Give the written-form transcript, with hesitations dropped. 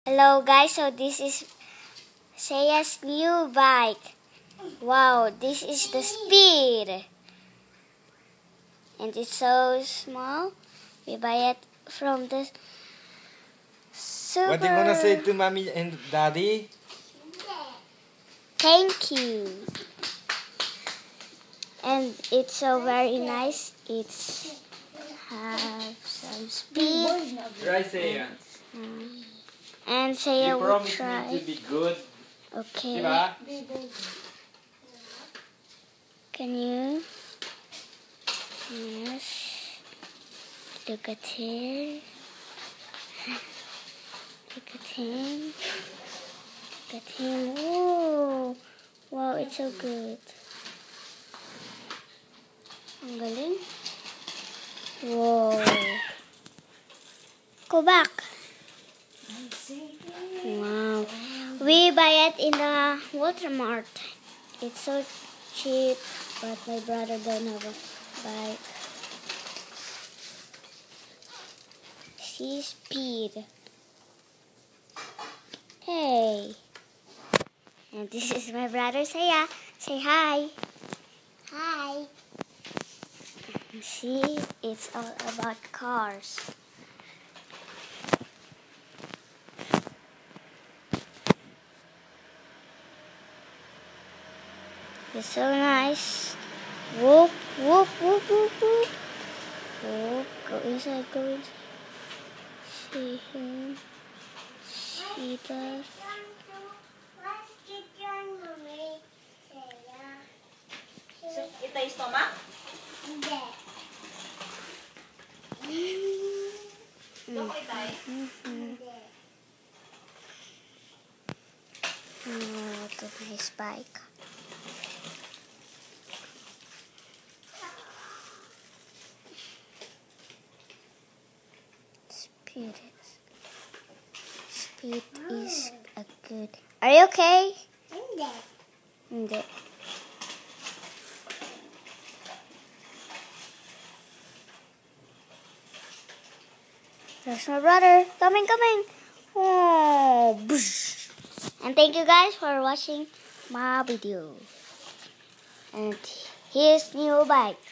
Hello guys, so this is Seiya's new bike. Wow, this is the speed. And it's so small. We buy it from the super. What do you want to say to mommy and daddy? Thank you. And it's so very nice. It's have some speed. Right, Seiya. And Seiya You will promise try. me to be good. Okay. Diba? Can you? Yes. Look at him. Look at him. Look at him. Oh, wow, it's so good. Ang galing. Whoa. Go back. Wow. We buy it in the Walmart. It's so cheap, but my brother don't have a bike. See speed. Hey. And this is my brother Seiya. Say hi. Hi. See, it's all about cars. It's so nice. Whoop, whoop, whoop, whoop, whoop. Whoop. Go inside, go inside. See him. See the... So, ito yung stomach? Hindi. Doon ko itay? Look at my bike. Speed is a good. Are you okay? Hindi. There's my brother. Coming. Oh, boosh. And thank you guys for watching my video. And here's new bike.